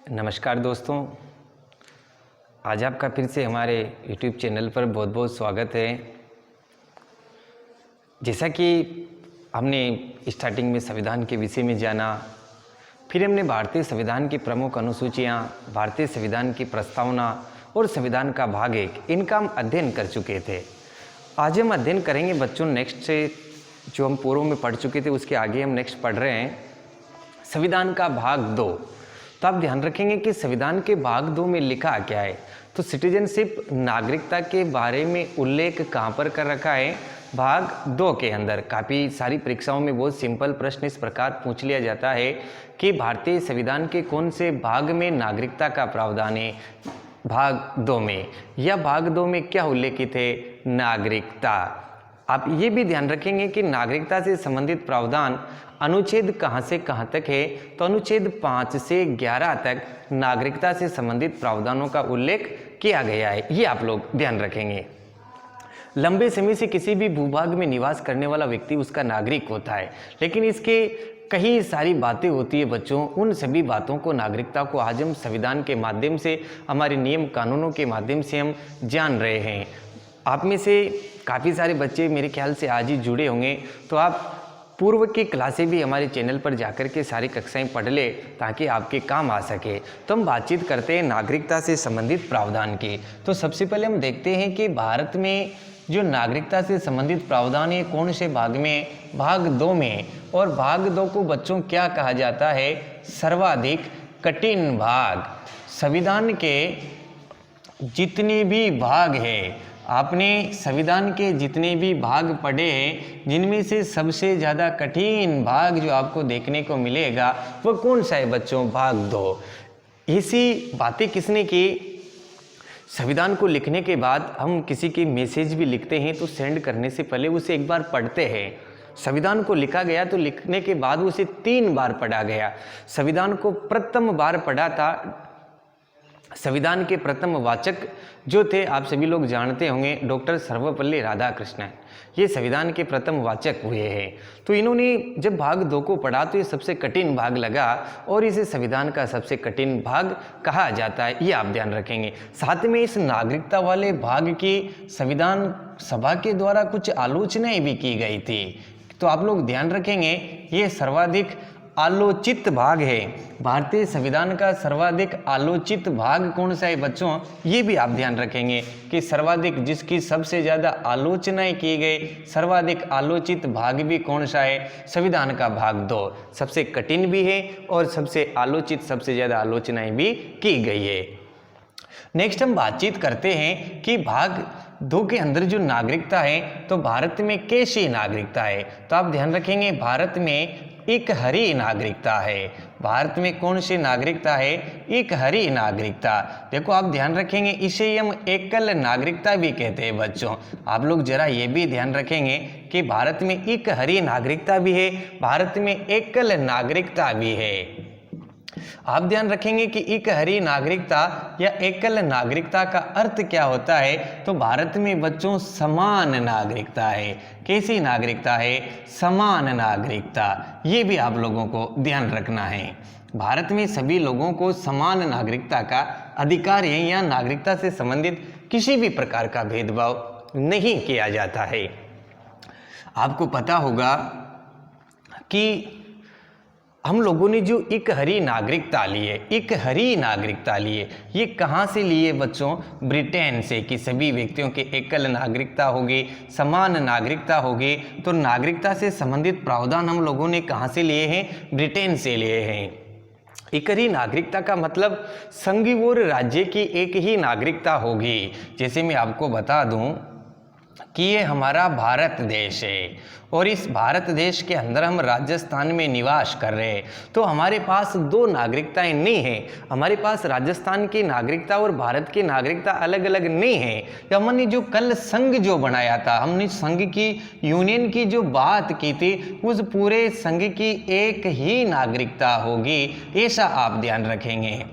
नमस्कार दोस्तों, आज आपका फिर से हमारे YouTube चैनल पर बहुत बहुत स्वागत है। जैसा कि हमने स्टार्टिंग में संविधान के विषय में जाना, फिर हमने भारतीय संविधान की प्रमुख अनुसूचियाँ, भारतीय संविधान की प्रस्तावना और संविधान का भाग 1 इनका हम अध्ययन कर चुके थे। आज हम अध्ययन करेंगे बच्चों नेक्स्ट से जो हम पूर्व में पढ़ चुके थे उसके आगे हम नेक्स्ट पढ़ रहे हैं संविधान का भाग 2। तो आप ध्यान रखेंगे कि संविधान के भाग 2 में लिखा क्या है। तो सिटीजनशिप नागरिकता के बारे में उल्लेख कहाँ पर कर रखा है? भाग 2 के अंदर। काफ़ी सारी परीक्षाओं में बहुत सिंपल प्रश्न इस प्रकार पूछ लिया जाता है कि भारतीय संविधान के कौन से भाग में नागरिकता का प्रावधान है? भाग 2 में। या भाग 2 में क्या उल्लेखित है? नागरिकता। आप ये भी ध्यान रखेंगे कि नागरिकता से संबंधित प्रावधान अनुच्छेद कहाँ से कहाँ तक है? तो अनुच्छेद 5 से 11 तक नागरिकता से संबंधित प्रावधानों का उल्लेख किया गया है। ये आप लोग ध्यान रखेंगे। लंबे समय से किसी भी भूभाग में निवास करने वाला व्यक्ति उसका नागरिक होता है, लेकिन इसके कई सारी बातें होती है बच्चों। उन सभी बातों को, नागरिकता को आज हम संविधान के माध्यम से, हमारे नियम कानूनों के माध्यम से हम जान रहे हैं। आप में से काफ़ी सारे बच्चे मेरे ख्याल से आज ही जुड़े होंगे, तो आप पूर्व की क्लासें भी हमारे चैनल पर जाकर के सारी कक्षाएं पढ़ ले ताकि आपके काम आ सके। तो हम बातचीत करते हैं नागरिकता से संबंधित प्रावधान की। तो सबसे पहले हम देखते हैं कि भारत में जो नागरिकता से संबंधित प्रावधान है कौन से भाग में? भाग 2 में। और भाग 2 को बच्चों क्या कहा जाता है? सर्वाधिक कठिन भाग। संविधान के जितने भी भाग हैं, आपने संविधान के जितने भी भाग पढ़े हैं, जिनमें से सबसे ज़्यादा कठिन भाग जो आपको देखने को मिलेगा वो कौन सा है बच्चों? भाग 2। इसी बातें किसने की? संविधान को लिखने के बाद हम किसी की मैसेज भी लिखते हैं तो सेंड करने से पहले उसे एक बार पढ़ते हैं। संविधान को लिखा गया तो लिखने के बाद उसे 3 बार पढ़ा गया। संविधान को प्रथम बार पढ़ा था, संविधान के प्रथम वाचक जो थे आप सभी लोग जानते होंगे, डॉक्टर सर्वपल्ली राधाकृष्णन। ये संविधान के प्रथम वाचक हुए हैं। तो इन्होंने जब भाग 2 को पढ़ा तो ये सबसे कठिन भाग लगा और इसे संविधान का सबसे कठिन भाग कहा जाता है। ये आप ध्यान रखेंगे। साथ में इस नागरिकता वाले भाग की संविधान सभा के द्वारा कुछ आलोचनाएं भी की गई थी। तो आप लोग ध्यान रखेंगे ये सर्वाधिक आलोचित भाग है। भारतीय संविधान का सर्वाधिक आलोचित भाग कौन सा है बच्चों? ये भी आप ध्यान रखेंगे कि सर्वाधिक, जिसकी सबसे ज़्यादा आलोचनाएं की गई, सर्वाधिक आलोचित भाग भी कौन सा है? संविधान का भाग 2 सबसे कठिन भी है और सबसे आलोचित, सबसे ज़्यादा आलोचनाएं भी की गई है। नेक्स्ट हम बातचीत करते हैं कि भाग 2 के अंदर जो नागरिकता है तो भारत में कैसी नागरिकता है? तो आप ध्यान रखेंगे भारत में एक हरी नागरिकता है। भारत में कौन सी नागरिकता है? एक हरी नागरिकता। देखो आप ध्यान रखेंगे इसे हम एकल नागरिकता भी कहते हैं बच्चों। आप लोग जरा ये भी ध्यान रखेंगे कि भारत में एक हरी नागरिकता भी है, भारत में एकल नागरिकता भी है। आप ध्यान रखेंगे कि एक हरी नागरिकता या एकल नागरिकता का अर्थ क्या होता है? तो भारत में बच्चों समान नागरिकता है। कैसी नागरिकता है? समान नागरिकता। ये भी आप लोगों को ध्यान रखना है। भारत में सभी लोगों को समान नागरिकता का अधिकार है। या नागरिकता से संबंधित किसी भी प्रकार का भेदभाव नहीं किया जाता है। आपको पता होगा कि हम लोगों ने जो एक हरी नागरिकता ली है, एक हरी नागरिकता ली है, ये कहाँ से लिए बच्चों? ब्रिटेन से। कि सभी व्यक्तियों के एकल नागरिकता होगी, समान नागरिकता होगी। तो नागरिकता से संबंधित प्रावधान हम लोगों ने कहाँ से लिए हैं? ब्रिटेन से लिए हैं। एक ही नागरिकता का मतलब संघ और राज्य की एक ही नागरिकता होगी। जैसे मैं आपको बता दूं कि ये हमारा भारत देश है और इस भारत देश के अंदर हम राजस्थान में निवास कर रहे हैं, तो हमारे पास 2 नागरिकताएं नहीं हैं। हमारे पास राजस्थान की नागरिकता और भारत की नागरिकता अलग अलग नहीं है। हमने जो कल संघ जो बनाया था, हमने संघ की, यूनियन की जो बात की थी, उस पूरे संघ की एक ही नागरिकता होगी, ऐसा आप ध्यान रखेंगे।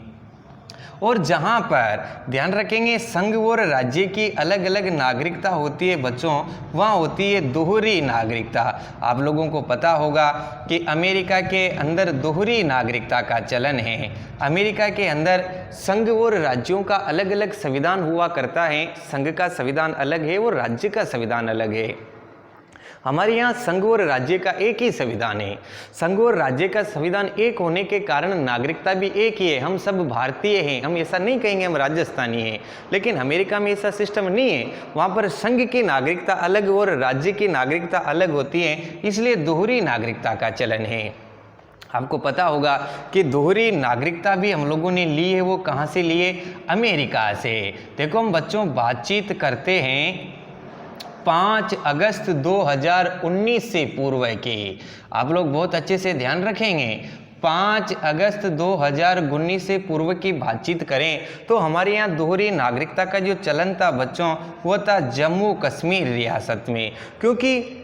और जहां पर ध्यान रखेंगे संघ और राज्य की अलग अलग नागरिकता होती है बच्चों, वहां होती है दोहरी नागरिकता। आप लोगों को पता होगा कि अमेरिका के अंदर दोहरी नागरिकता का चलन है। अमेरिका के अंदर संघ और राज्यों का अलग अलग संविधान हुआ करता है। संघ का संविधान अलग है और राज्य का संविधान अलग है। हमारे यहाँ संघ और राज्य का एक ही संविधान है। संघ और राज्य का संविधान एक होने के कारण नागरिकता भी एक ही है। हम सब भारतीय हैं, हम ऐसा नहीं कहेंगे हम राजस्थानी हैं। लेकिन अमेरिका में ऐसा सिस्टम नहीं है। वहाँ पर संघ की नागरिकता अलग और राज्य की नागरिकता अलग होती है, इसलिए दोहरी नागरिकता का चलन है। आपको पता होगा कि दोहरी नागरिकता भी हम लोगों ने ली है। वो कहाँ से लिए? अमेरिका से। देखो हम बच्चों बातचीत करते हैं 5 अगस्त 2019 से पूर्व की। आप लोग बहुत अच्छे से ध्यान रखेंगे। 5 अगस्त 2019 से पूर्व की बातचीत करें तो हमारे यहाँ दोहरी नागरिकता का जो चलन था बच्चों, वो था जम्मू कश्मीर रियासत में। क्योंकि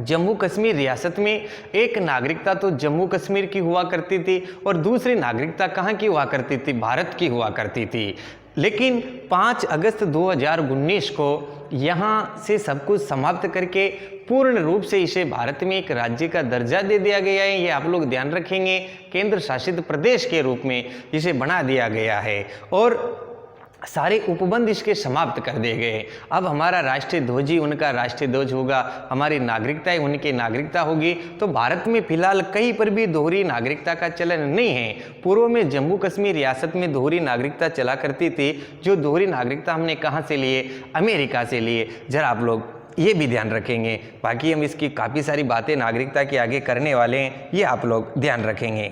जम्मू कश्मीर रियासत में एक नागरिकता तो जम्मू कश्मीर की हुआ करती थी और दूसरी नागरिकता कहाँ की हुआ करती थी? भारत की हुआ करती थी। लेकिन 5 अगस्त 2019 को यहाँ से सब कुछ समाप्त करके पूर्ण रूप से इसे भारत में एक राज्य का दर्जा दे दिया गया है। ये आप लोग ध्यान रखेंगे, केंद्र शासित प्रदेश के रूप में इसे बना दिया गया है और सारे उपबंध इसके समाप्त कर दिए गए। अब हमारा राष्ट्रीय ध्वज ही उनका राष्ट्रीय ध्वज होगा, हमारी नागरिकताएं उनकी नागरिकता होगी। तो भारत में फिलहाल कहीं पर भी दोहरी नागरिकता का चलन नहीं है। पूर्व में जम्मू कश्मीर रियासत में दोहरी नागरिकता चला करती थी। जो दोहरी नागरिकता हमने कहाँ से लिए? अमेरिका से लिए। जरा आप लोग ये भी ध्यान रखेंगे। बाकी हम इसकी काफ़ी सारी बातें नागरिकता के आगे करने वाले हैं, ये आप लोग ध्यान रखेंगे।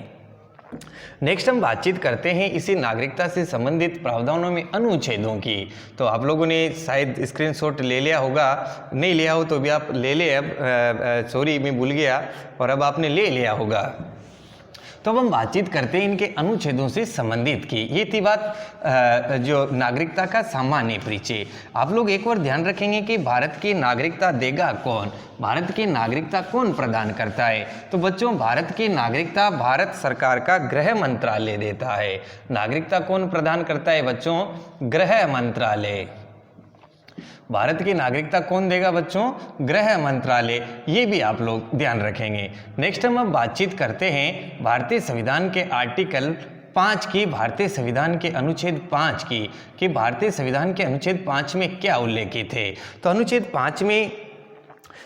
नेक्स्ट हम बातचीत करते हैं इसी नागरिकता से संबंधित प्रावधानों में अनुच्छेदों की। तो आप लोगों ने शायद स्क्रीनशॉट ले लिया होगा, नहीं लिया हो तो भी आप ले ले। अब सॉरी मैं भूल गया, और अब आपने ले लिया होगा। तो अब हम बातचीत करते हैं इनके अनुच्छेदों से संबंधित की। ये थी बात जो नागरिकता का सामान्य परिचय। आप लोग एक और ध्यान रखेंगे कि भारत की नागरिकता देगा कौन? भारत की नागरिकता कौन प्रदान करता है? तो बच्चों भारत की नागरिकता भारत सरकार का गृह मंत्रालय देता है। नागरिकता कौन प्रदान करता है बच्चों? गृह मंत्रालय। भारत की नागरिकता कौन देगा बच्चों? गृह मंत्रालय। ये भी आप लोग ध्यान रखेंगे। नेक्स्ट हम अब बातचीत करते हैं भारतीय संविधान के आर्टिकल 5 की, भारतीय संविधान के अनुच्छेद 5 की, कि भारतीय संविधान के अनुच्छेद 5 में क्या उल्लेखित है। तो अनुच्छेद 5 में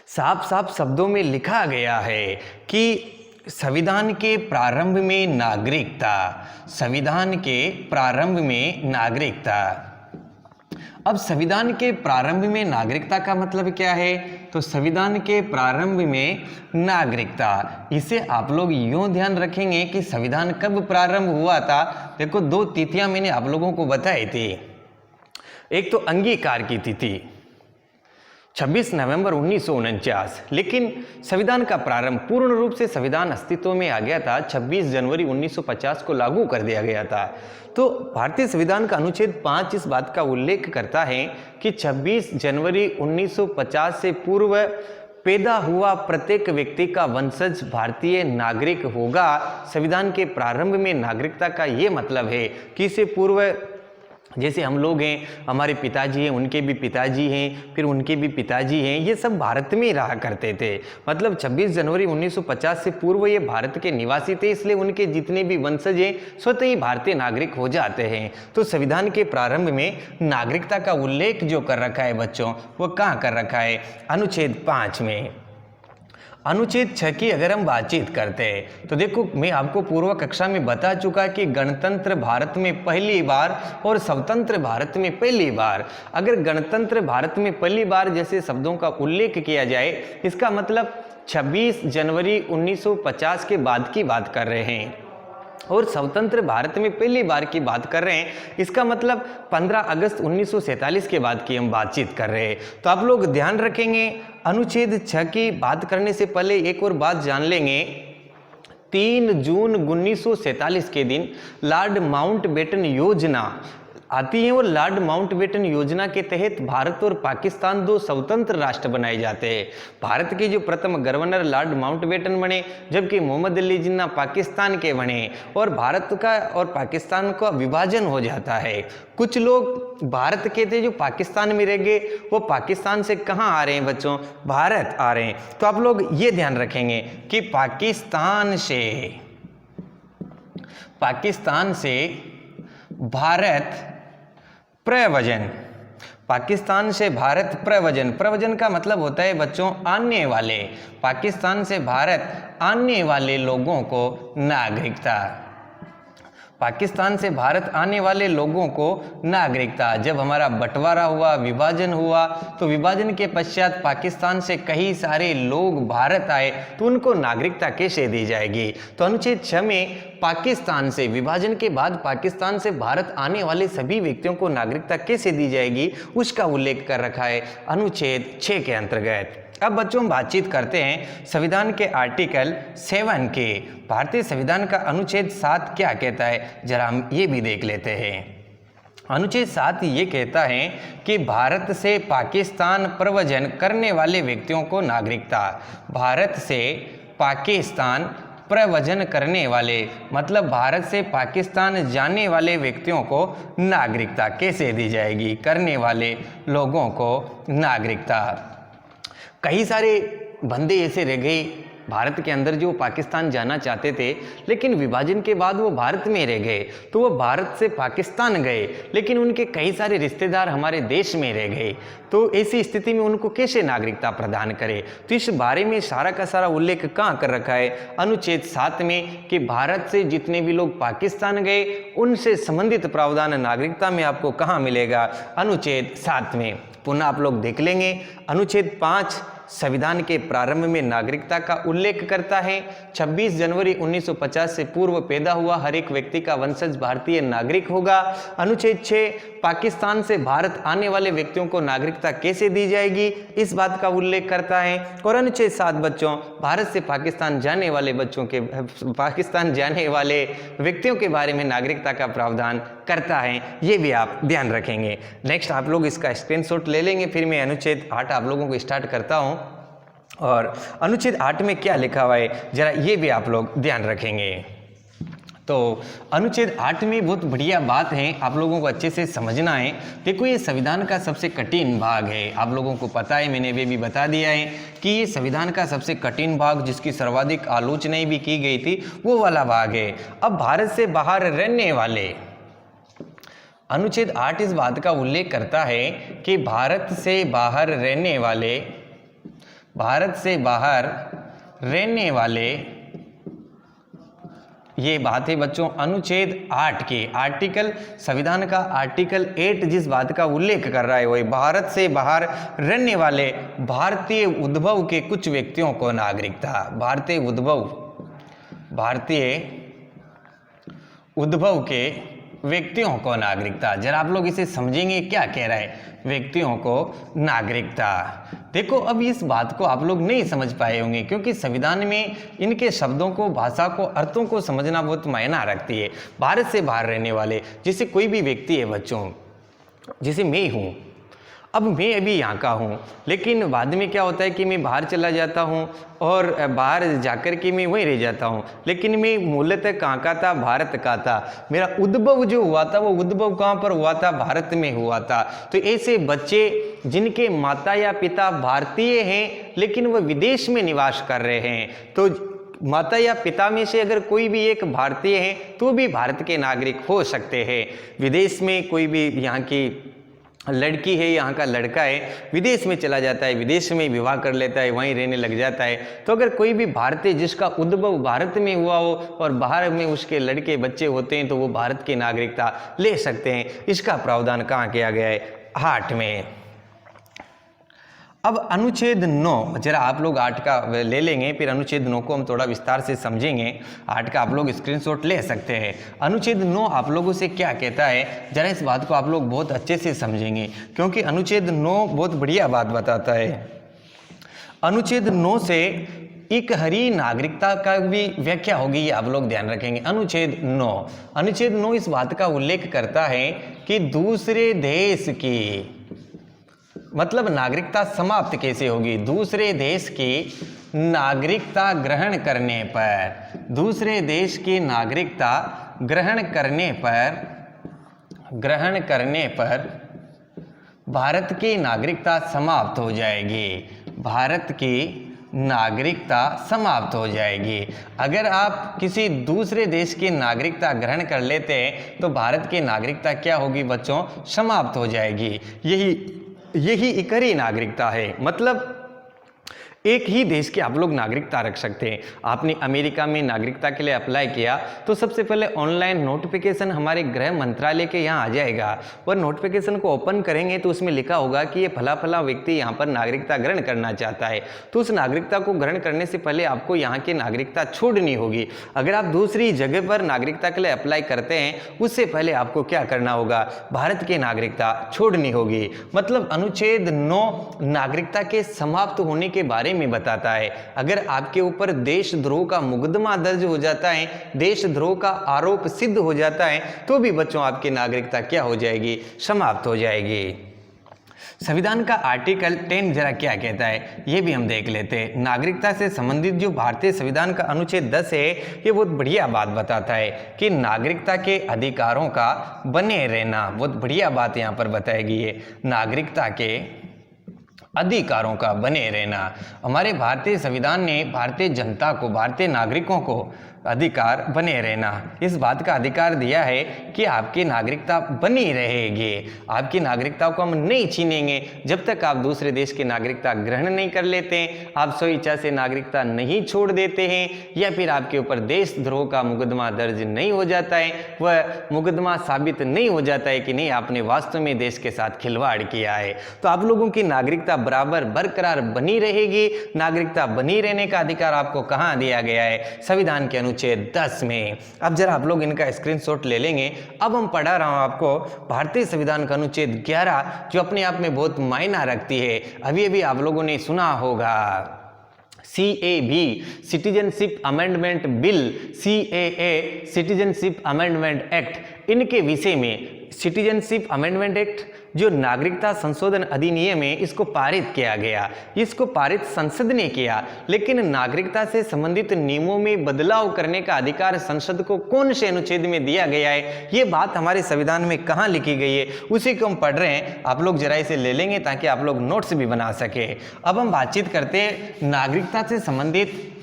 साफ साफ शब्दों में लिखा गया है कि संविधान के प्रारंभ में नागरिकता, संविधान के प्रारंभ में नागरिकता। अब संविधान के प्रारंभ में नागरिकता का मतलब क्या है? तो संविधान के प्रारंभ में नागरिकता, इसे आप लोग यूं ध्यान रखेंगे कि संविधान कब प्रारंभ हुआ था। देखो 2 तिथियां मैंने आप लोगों को बताई थी। एक तो अंगीकार की तिथि 26 नवंबर 1949, लेकिन संविधान का प्रारंभ पूर्ण रूप से संविधान अस्तित्व में आ गया था 26 जनवरी 1950 को लागू कर दिया गया था। तो भारतीय संविधान का अनुच्छेद 5 इस बात का उल्लेख करता है कि 26 जनवरी 1950 से पूर्व पैदा हुआ प्रत्येक व्यक्ति का वंशज भारतीय नागरिक होगा। संविधान के प्रारंभ में नागरिकता का ये मतलब है कि इससे पूर्व जैसे हम लोग हैं, हमारे पिताजी हैं, उनके भी पिताजी हैं, फिर उनके भी पिताजी हैं, ये सब भारत में ही रहा करते थे। मतलब 26 जनवरी 1950 से पूर्व ये भारत के निवासी थे, इसलिए उनके जितने भी वंशज हैं स्वतः ही भारतीय नागरिक हो जाते हैं। तो संविधान के प्रारंभ में नागरिकता का उल्लेख जो कर रखा है बच्चों, वो कहाँ कर रखा है? अनुच्छेद 5 में। अनुच्छेद 6 की अगर हम बातचीत करते हैं तो देखो मैं आपको पूर्व कक्षा में बता चुका कि गणतंत्र भारत में पहली बार और स्वतंत्र भारत में पहली बार। अगर गणतंत्र भारत में पहली बार जैसे शब्दों का उल्लेख किया जाए, इसका मतलब 26 जनवरी 1950 के बाद की बात कर रहे हैं, और स्वतंत्र भारत में पहली बार की बात कर रहे हैं, इसका मतलब 15 अगस्त 1947 के बाद की हम बातचीत कर रहे हैं। तो आप लोग ध्यान रखेंगे, अनुच्छेद 6 की बात करने से पहले एक और बात जान लेंगे। 3 जून 1947 के दिन लॉर्ड माउंटबेटन योजना आती हैं वो लॉर्ड माउंटबेटन योजना के तहत भारत और पाकिस्तान दो स्वतंत्र राष्ट्र बनाए जाते हैं। भारत के जो प्रथम गवर्नर लॉर्ड माउंटबेटन बने, जबकि मोहम्मद अली जिन्ना पाकिस्तान के बने, और भारत का और पाकिस्तान का विभाजन हो जाता है। कुछ लोग भारत के थे जो पाकिस्तान में रह गए, वो पाकिस्तान से कहाँ आ रहे हैं बच्चों? भारत आ रहे हैं। तो आप लोग ये ध्यान रखेंगे कि पाकिस्तान से भारत प्रव्रजन, पाकिस्तान से भारत प्रव्रजन, प्रव्रजन का मतलब होता है बच्चों आने वाले, पाकिस्तान से भारत आने वाले लोगों को नागरिकता, पाकिस्तान से भारत आने वाले लोगों को नागरिकता। जब हमारा बंटवारा हुआ, विभाजन हुआ, तो विभाजन के पश्चात पाकिस्तान से कई सारे लोग भारत आए, तो उनको नागरिकता कैसे दी जाएगी? तो अनुच्छेद 6 में पाकिस्तान से, विभाजन के बाद पाकिस्तान से भारत आने वाले सभी व्यक्तियों को नागरिकता कैसे दी जाएगी, उसका उल्लेख कर रखा है अनुच्छेद 6 के अंतर्गत। अब बच्चों हम बातचीत करते हैं संविधान के आर्टिकल 7 के। भारतीय संविधान का अनुच्छेद 7 क्या कहता है, जरा हम ये भी देख लेते हैं। अनुच्छेद 7 ये कहता है कि भारत से पाकिस्तान प्रव्रजन करने वाले व्यक्तियों को नागरिकता, भारत से पाकिस्तान प्रव्रजन करने वाले मतलब भारत से पाकिस्तान जाने वाले व्यक्तियों को नागरिकता कैसे दी जाएगी? करने वाले लोगों को नागरिकता। कई सारे बंदे ऐसे रह गए भारत के अंदर जो पाकिस्तान जाना चाहते थे, लेकिन विभाजन के बाद वो भारत में रह गए, तो वो भारत से पाकिस्तान गए, लेकिन उनके कई सारे रिश्तेदार हमारे देश में रह गए। तो ऐसी स्थिति में उनको कैसे नागरिकता प्रदान करें? तो इस बारे में सारा का सारा उल्लेख कहाँ कर रखा है? अनुच्छेद 7 में, कि भारत से जितने भी लोग पाकिस्तान गए उनसे संबंधित प्रावधान नागरिकता में आपको कहाँ मिलेगा? अनुच्छेद 7 में। पुनः आप लोग देख लेंगे, अनुच्छेद 5 संविधान के प्रारंभ में नागरिकता का उल्लेख करता है। 26 जनवरी 1950 से पूर्व पैदा हुआ हर एक व्यक्ति का वंशज भारतीय नागरिक होगा। अनुच्छेद 6 पाकिस्तान से भारत आने वाले व्यक्तियों को नागरिकता कैसे दी जाएगी, इस बात का उल्लेख करता है। और अनुच्छेद 7 बच्चों भारत से पाकिस्तान जाने वाले व्यक्तियों के बारे में नागरिकता का प्रावधान करता है। ये भी आप ध्यान रखेंगे। नेक्स्ट आप लोग इसका स्क्रीनशॉट ले लेंगे, फिर मैं अनुच्छेद 8 आप लोगों को स्टार्ट करता हूं। और अनुच्छेद 8 में क्या लिखा हुआ है, जरा ये भी आप लोग ध्यान रखेंगे। तो अनुच्छेद 8 में बहुत बढ़िया बात है, आप लोगों को अच्छे से समझना है। देखो ये संविधान का सबसे कठिन भाग है, आप लोगों को पता है, मैंने भी बता दिया है कि ये संविधान का सबसे कठिन भाग, जिसकी सर्वाधिक आलोचनाएं भी की गई थी, वो वाला भाग है। अब भारत से बाहर रहने वाले, अनुच्छेद 8 इस बात का उल्लेख करता है कि भारत से बाहर रहने वाले, ये बात है बच्चों अनुच्छेद 8 के आर्टिकल, संविधान का आर्टिकल 8 जिस बात का उल्लेख कर रहा है वही भारत से बाहर रहने वाले भारतीय उद्भव के कुछ व्यक्तियों को नागरिकता, भारतीय उद्भव के व्यक्तियों को नागरिकता। जरा आप लोग इसे समझेंगे क्या कह रहा है, व्यक्तियों को नागरिकता। देखो अब इस बात को आप लोग नहीं समझ पाए होंगे, क्योंकि संविधान में इनके शब्दों को, भाषा को, अर्थों को समझना बहुत मायना रखती है। भारत से बाहर रहने वाले, जैसे कोई भी व्यक्ति है बच्चों, जैसे मैं हूँ, अब मैं अभी यहाँ का हूँ, लेकिन बाद में क्या होता है कि मैं बाहर चला जाता हूँ और बाहर जाकर के मैं वहीं रह जाता हूँ, लेकिन मैं मूलतः कहाँ का था, भारत का था। मेरा उद्भव जो हुआ था वो उद्भव कहाँ पर हुआ था, भारत में हुआ था। तो ऐसे बच्चे जिनके माता या पिता भारतीय हैं लेकिन वह विदेश में निवास कर रहे हैं, तो माता या पिता में से अगर कोई भी एक भारतीय है तो भी भारत के नागरिक हो सकते हैं। विदेश में कोई भी, यहाँ की लड़की है, यहाँ का लड़का है, विदेश में चला जाता है, विदेश में विवाह कर लेता है, वहीं रहने लग जाता है, तो अगर कोई भी भारतीय जिसका उद्भव भारत में हुआ हो और बाहर में उसके लड़के बच्चे होते हैं, तो वो भारत की नागरिकता ले सकते हैं। इसका प्रावधान कहाँ किया गया है, 8 में। अब अनुच्छेद 9, जरा आप लोग 8 का ले लेंगे, फिर अनुच्छेद 9 को हम थोड़ा विस्तार से समझेंगे। 8 का आप लोग स्क्रीनशॉट ले सकते हैं। अनुच्छेद 9 आप लोगों से क्या कहता है, जरा इस बात को आप लोग बहुत अच्छे से समझेंगे, क्योंकि अनुच्छेद 9 बहुत बढ़िया बात बताता है। अनुच्छेद 9 से इकहरी नागरिकता का भी व्याख्या होगी, ये आप लोग ध्यान रखेंगे। अनुच्छेद 9, अनुच्छेद 9 इस बात का उल्लेख करता है कि दूसरे देश की, मतलब नागरिकता समाप्त कैसे होगी, दूसरे देश की नागरिकता ग्रहण करने पर, दूसरे देश की नागरिकता ग्रहण करने पर भारत की नागरिकता समाप्त हो जाएगी, भारत की नागरिकता समाप्त हो जाएगी। अगर आप किसी दूसरे देश की नागरिकता ग्रहण कर लेते हैं तो भारत की नागरिकता क्या होगी बच्चों, समाप्त हो जाएगी। यही इकहरी नागरिकता है, मतलब एक ही देश की आप लोग नागरिकता रख सकते हैं। आपने अमेरिका में नागरिकता के लिए अप्लाई किया तो सबसे पहले ऑनलाइन नोटिफिकेशन हमारे गृह मंत्रालय के यहाँ आ जाएगा, और नोटिफिकेशन को ओपन करेंगे तो उसमें लिखा होगा कि ये फला फला व्यक्ति यहाँ पर नागरिकता ग्रहण करना चाहता है। तो उस नागरिकता को ग्रहण करने से पहले आपको यहाँ की नागरिकता छोड़नी होगी। अगर आप दूसरी जगह पर नागरिकता के लिए अप्लाई करते हैं उससे पहले आपको क्या करना होगा, भारत की नागरिकता छोड़नी होगी। मतलब अनुच्छेद 9 नागरिकता के समाप्त होने के बारे में बताता है। अगर आपके ऊपर देशद्रोह का मुकदमा दर्ज हो जाता है, देशद्रोह का आरोप सिद्ध हो जाता है, तो भी बच्चों आपकी नागरिकता क्या हो जाएगी, समाप्त हो जाएगी। संविधान का आर्टिकल 10 जरा क्या कहता है ये भी हम देख लेते हैं। नागरिकता से संबंधित जो भारतीय संविधान का अनुच्छेद 10 है ये बहुत बढ़िया बात बताता है कि नागरिकता के अधिकारों का बने रहना, बहुत बढ़िया बात यहाँ पर बताएगी ये, नागरिकता के अधिकारों का बने रहना। हमारे भारतीय संविधान ने भारतीय जनता को, भारतीय नागरिकों को अधिकार बने रहना, इस बात का अधिकार दिया है कि आपकी नागरिकता बनी रहेगी, आपकी नागरिकता को हम नहीं छीनेंगे जब तक आप दूसरे देश की नागरिकता ग्रहण नहीं कर लेते हैं, आप स्वेच्छा से नागरिकता नहीं छोड़ देते हैं, या फिर आपके ऊपर देशद्रोह का मुकदमा दर्ज नहीं हो जाता है, वह मुकदमा साबित नहीं हो जाता है कि नहीं आपने वास्तव में देश के साथ खिलवाड़ किया है, तो आप लोगों की नागरिकता बराबर बरकरार बनी रहेगी। नागरिकता बनी रहने का अधिकार आपको कहाँ दिया गया है, संविधान के अनुच्छेद 10 में। अब जरा आप लोग इनका स्क्रीनशॉट ले लेंगे। अब हम पढ़ा रहा हूं आपको भारतीय संविधान का अनुच्छेद 11 जो अपने आप में बहुत मायना रखती है। अभी अभी आप लोगों ने सुना होगा CAB, citizenship amendment bill, CAA, citizenship amendment act, इनके विषय में सिटीजनशिप अमेंडमेंट एक्ट जो नागरिकता संशोधन अधिनियम है इसको पारित किया गया, इसको पारित संसद ने किया, लेकिन नागरिकता से संबंधित नियमों में बदलाव करने का अधिकार संसद को कौन से अनुच्छेद में दिया गया है, ये बात हमारे संविधान में कहाँ लिखी गई है, उसी को हम पढ़ रहे हैं। आप लोग जरा इसे ले लेंगे ताकि आप लोग नोट्स भी बना सके। अब हम बातचीत करते हैं नागरिकता से संबंधित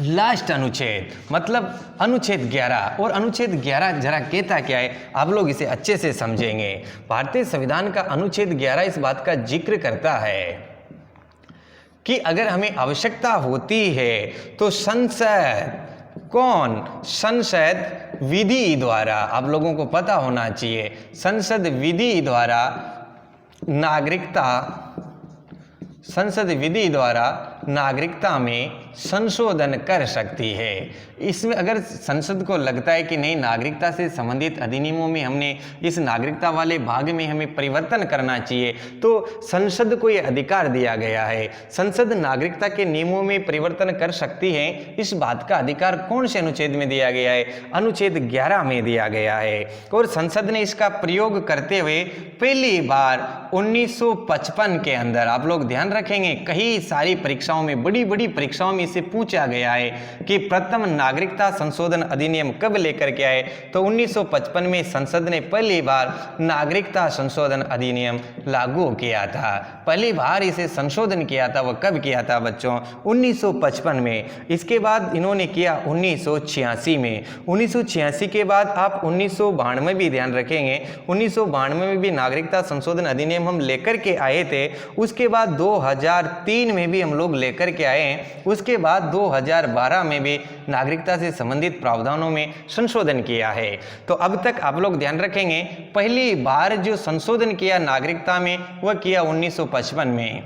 लास्ट अनुच्छेद, मतलब अनुच्छेद 11। और अनुच्छेद 11 जरा कहता क्या है, आप लोग इसे अच्छे से समझेंगे। भारतीय संविधान का अनुच्छेद 11 इस बात का जिक्र करता है कि अगर हमें आवश्यकता होती है तो संसद, कौन, संसद विधि द्वारा, आप लोगों को पता होना चाहिए, संसद विधि द्वारा नागरिकता में संशोधन कर सकती है। इसमें अगर संसद को लगता है कि नहीं नागरिकता से संबंधित अधिनियमों में हमने इस नागरिकता वाले भाग में हमें परिवर्तन करना चाहिए, तो संसद को यह अधिकार दिया गया है। संसद नागरिकता के नियमों में परिवर्तन कर सकती है, इस बात का अधिकार कौन से अनुच्छेद में दिया गया है, अनुच्छेद 11 में दिया गया है। और संसद ने इसका प्रयोग करते हुए पहली बार 1955 के अंदर, आप लोग ध्यान रखेंगे कई सारी परीक्षाओं में, बड़ी बड़ी परीक्षाओं में इसे पूछा गया है कि प्रथम नागरिकता संशोधन अधिनियम कब लेकर के आए, तो 1955 में संसद ने पहली बार नागरिकता संशोधन अधिनियम लागू किया था। पहली बार इसे संशोधन किया था, वह कब किया था बच्चों, 1955 में। इसके बाद इन्होंने किया 1986 में। 1986 के बाद आप 1992 भी ध्यान रखेंगे, 1992 में भी नागरिकता संशोधन अधिनियम हम लेकर के आए थे। उसके बाद 2003 में भी हम लोग लेकर के आए हैं। उसके बाद 2012 में भी नागरिकता से संबंधित प्रावधानों में संशोधन किया है। तो अब तक आप लोग ध्यान रखेंगे पहली बार जो संशोधन किया नागरिकता में वह किया 1955 में।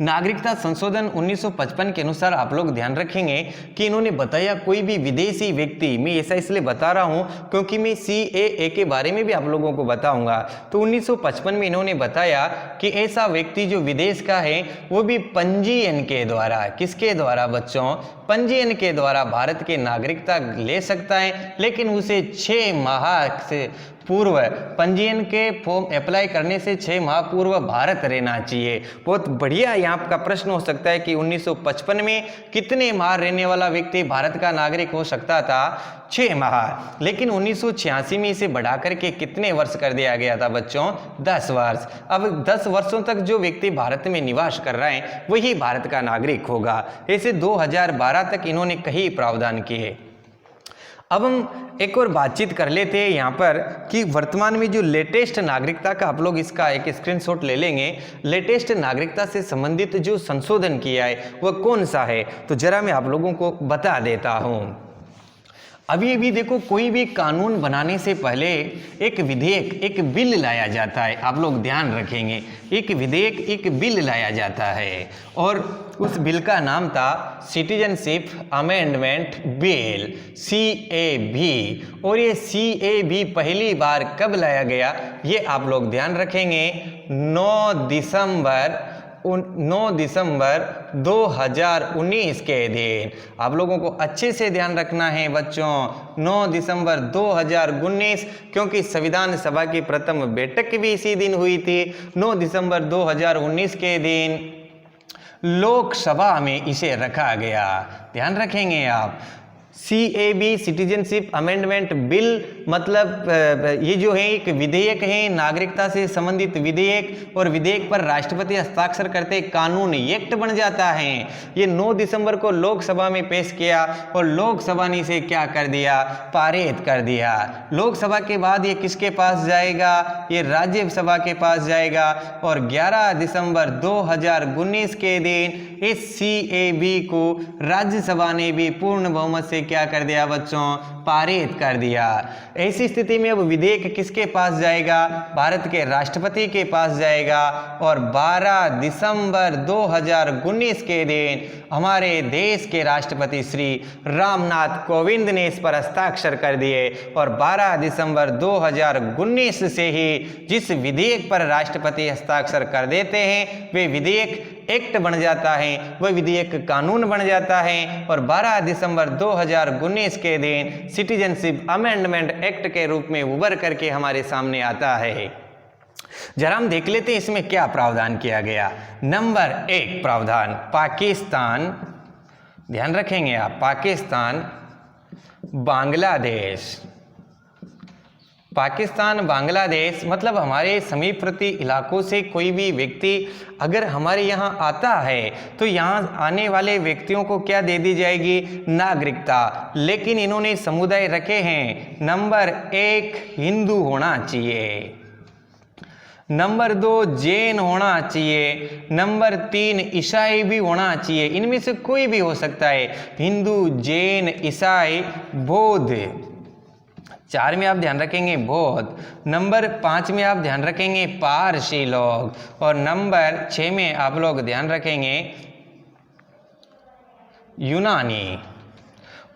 नागरिकता संशोधन 1955 के अनुसार आप लोग ध्यान रखेंगे कि इन्होंने बताया कोई भी विदेशी व्यक्ति, मैं ऐसा इसलिए बता रहा हूं क्योंकि मैं CAA के बारे में भी आप लोगों को बताऊंगा। तो 1955 में इन्होंने बताया कि ऐसा व्यक्ति जो विदेश का है वो भी पंजीयन के द्वारा, किसके द्वारा बच्चों, पंजीयन के द्वारा भारत की नागरिकता ले सकता है, लेकिन उसे 6 माह से पूर्व, पंजीयन के फॉर्म अप्लाई करने से 6 माह पूर्व भारत रहना चाहिए। बहुत बढ़िया यहाँ का प्रश्न हो सकता है कि 1955 में कितने माह रहने वाला व्यक्ति भारत का नागरिक हो सकता था, 6 माह। लेकिन 1986 में इसे बढ़ा करके कितने वर्ष कर दिया गया था बच्चों, 10 वर्ष। अब 10 वर्षों तक जो व्यक्ति भारत में निवास कर रहा है वही भारत का नागरिक होगा। ऐसे 2012 तक इन्होंने कई प्रावधान किए। अब हम एक और बातचीत कर लेते हैं यहाँ पर कि वर्तमान में जो लेटेस्ट नागरिकता का, आप लोग इसका एक स्क्रीनशॉट ले लेंगे, लेटेस्ट नागरिकता से संबंधित जो संशोधन किया है वह कौन सा है, तो जरा मैं आप लोगों को बता देता हूँ। अभी भी देखो, कोई भी कानून बनाने से पहले एक विधेयक, एक बिल लाया जाता है। आप लोग ध्यान रखेंगे, एक विधेयक, एक बिल लाया जाता है और उस बिल का नाम था सिटीजनशिप अमेंडमेंट बिल, CAB। और ये CAB पहली बार कब लाया गया, ये आप लोग ध्यान रखेंगे, 9 दिसंबर 2019 के दिन। आप लोगों को अच्छे से ध्यान रखना है बच्चों, 9 दिसंबर 2019, क्योंकि संविधान सभा की प्रथम बैठक भी इसी दिन हुई थी। 9 दिसंबर 2019 के दिन लोकसभा में इसे रखा गया। ध्यान रखेंगे आप, CAB सिटीजनशिप अमेंडमेंट बिल मतलब ये जो है एक विधेयक है, नागरिकता से संबंधित विधेयक, और विधेयक पर राष्ट्रपति हस्ताक्षर करते कानून एक्ट बन जाता है। ये 9 दिसंबर को लोकसभा में पेश किया और लोकसभा ने इसे क्या कर दिया, पारित कर दिया। लोकसभा के बाद ये किसके पास जाएगा, ये राज्यसभा के पास जाएगा और 11 दिसंबर 2019 के दिन इस CAB को राज्यसभा ने भी पूर्ण बहुमत से क्या कर दिया बच्चों, पारित कर दिया। ऐसी स्थिति में अब विधेयक किसके पास जाएगा, भारत के राष्ट्रपति के पास जाएगा और 12 दिसंबर 2019 के दिन हमारे देश के राष्ट्रपति श्री रामनाथ कोविंद ने इस पर हस्ताक्षर कर दिए। और 12 दिसंबर 2019 से ही जिस विधेयक पर राष्ट्रपति हस्ताक्षर कर देते हैं वे विधेयक एक्ट बन जाता है, वह विधेयक कानून बन जाता है और 12 दिसंबर 2019 के दिन सिटीजनशिप अमेंडमेंट एक्ट के रूप में उभर करके हमारे सामने आता है। जरा हम देख लेते हैं इसमें क्या प्रावधान किया गया। नंबर 1 प्रावधान, पाकिस्तान, ध्यान रखेंगे आप, पाकिस्तान, बांग्लादेश। पाकिस्तान, बांग्लादेश मतलब हमारे समीपवर्ती इलाकों से कोई भी व्यक्ति अगर हमारे यहाँ आता है तो यहाँ आने वाले व्यक्तियों को क्या दे दी जाएगी, नागरिकता। लेकिन इन्होंने समुदाय रखे हैं, नंबर 1 हिंदू होना चाहिए, नंबर 2 जैन होना चाहिए, नंबर 3 ईसाई भी होना चाहिए। इनमें से कोई भी हो सकता है, हिंदू, जैन, ईसाई, बौद्ध। 4 में आप ध्यान रखेंगे बौद्ध, नंबर 5 में आप ध्यान रखेंगे पारसी लोग और नंबर 6 में आप लोग ध्यान रखेंगे यूनानी।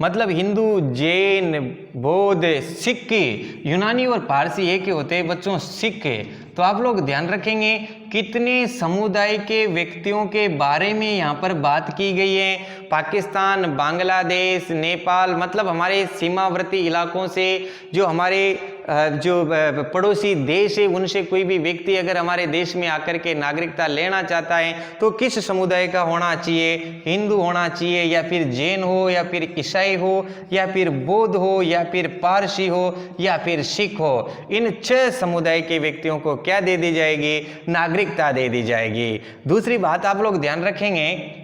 मतलब हिंदू, जैन, बौद्ध, सिख। यूनानी और पारसी एक ही होते हैं बच्चों, सिख। तो आप लोग ध्यान रखेंगे कितने समुदाय के व्यक्तियों के बारे में यहाँ पर बात की गई है। पाकिस्तान, बांग्लादेश, नेपाल मतलब हमारे सीमावर्ती इलाकों से जो हमारे जो पड़ोसी देश है उनसे कोई भी व्यक्ति अगर हमारे देश में आकर के नागरिकता लेना चाहता है तो किस समुदाय का होना चाहिए, हिंदू होना चाहिए या फिर जैन हो या फिर ईसाई हो या फिर बौद्ध हो या फिर पारसी हो या फिर सिख हो। इन 6 समुदाय के व्यक्तियों को क्या दे दी जाएगी, नागरिकता दे दी जाएगी। दूसरी बात आप लोग ध्यान रखेंगे,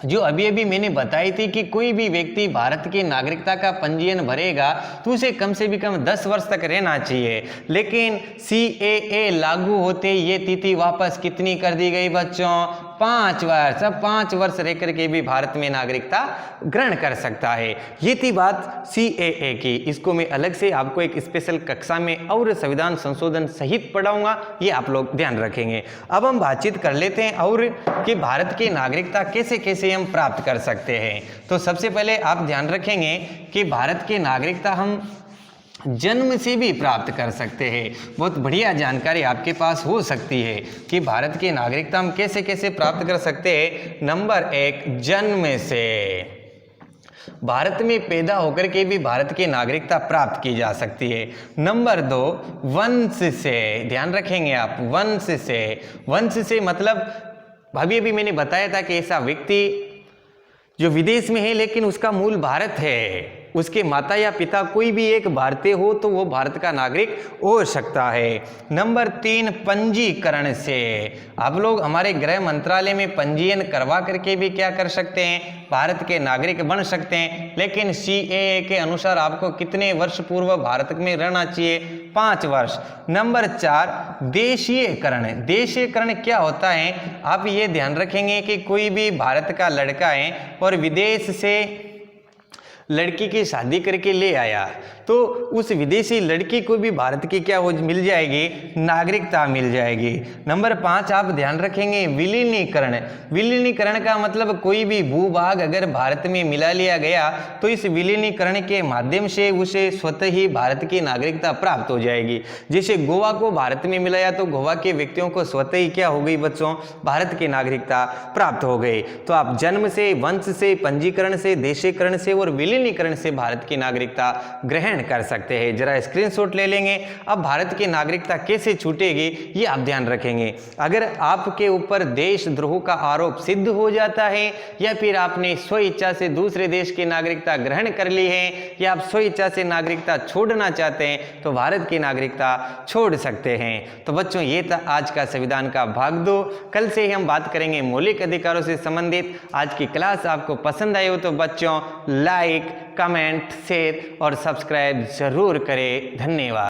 जो अभी अभी मैंने बताई थी कि कोई भी व्यक्ति भारत की नागरिकता का पंजीयन भरेगा तो उसे कम से भी कम 10 वर्ष तक रहना चाहिए। लेकिन CAA लागू होते ये तिथि वापस कितनी कर दी गई बच्चों, 5 वर्ष, अब 5 वर्ष रह करके भी भारत में नागरिकता ग्रहण कर सकता है। ये थी बात CAA की। इसको मैं अलग से आपको एक स्पेशल कक्षा में और संविधान संशोधन सहित पढ़ाऊंगा, ये आप लोग ध्यान रखेंगे। अब हम बातचीत कर लेते हैं और कि भारत की नागरिकता कैसे कैसे हम प्राप्त कर सकते हैं। तो सबसे पहले आप ध्यान रखेंगे कि भारत की नागरिकता हम जन्म से भी प्राप्त कर सकते हैं। बहुत बढ़िया जानकारी आपके पास हो सकती है कि भारत की नागरिकता हम कैसे कैसे प्राप्त कर सकते हैं। नंबर 1, जन्म से। भारत में पैदा होकर के भी भारत की नागरिकता प्राप्त की जा सकती है। नंबर 2, वंश से। ध्यान रखेंगे आप, वंश से। वंश से मतलब अभी अभी मैंने बताया था कि ऐसा व्यक्ति जो विदेश में है लेकिन उसका मूल भारत है, उसके माता या पिता कोई भी एक भारतीय हो तो वो भारत का नागरिक हो सकता है। नंबर 3, पंजीकरण से। आप लोग हमारे गृह मंत्रालय में पंजीयन करवा करके भी क्या कर सकते हैं, भारत के नागरिक बन सकते हैं। लेकिन CAA के अनुसार आपको कितने वर्ष पूर्व भारत में रहना चाहिए, 5 वर्ष। नंबर 4, देशीयकरण। देशीयकरण क्या होता है, आप ये ध्यान रखेंगे कि कोई भी भारत का लड़का है और विदेश से लड़की की शादी करके ले आया तो उस विदेशी लड़की को भी भारत की क्या हो मिल जाएगी, नागरिकता मिल जाएगी। नंबर 5 आप ध्यान रखेंगे, विलीनीकरण। विलीनीकरण का मतलब कोई भी भूभाग अगर भारत में मिला लिया गया तो इस विलीनीकरण के माध्यम से उसे स्वतः ही भारत की नागरिकता प्राप्त हो जाएगी। जैसे गोवा को भारत में मिलाया तो गोवा के व्यक्तियों को स्वतः ही क्या हो गई बच्चों, भारत की नागरिकता प्राप्त हो गई। तो आप जन्म से, वंश से, पंजीकरण से, देशीकरण से और विलीनीकरण से भारत की नागरिकता ग्रहण कर सकते हैं। जरा स्क्रीनशॉट ले लेंगे। अब भारत की नागरिकता कैसे छूटेगी ये आप ध्यान रखेंगे। अगर आपके ऊपर देशद्रोह का आरोप सिद्ध हो जाता है या फिर आपने स्व इच्छा से दूसरे देश की नागरिकता ग्रहण कर ली है या आप स्व इच्छा से नागरिकता छोड़ना चाहते हैं तो भारत की नागरिकता छोड़ सकते हैं। तो बच्चों ये था आज का संविधान का भाग 2। कल से ही हम बात करेंगे मौलिक अधिकारों से संबंधित। आज की क्लास आपको पसंद आई हो तो बच्चों लाइक, कमेंट, शेयर और सब्सक्राइब जरूर करें। धन्यवाद।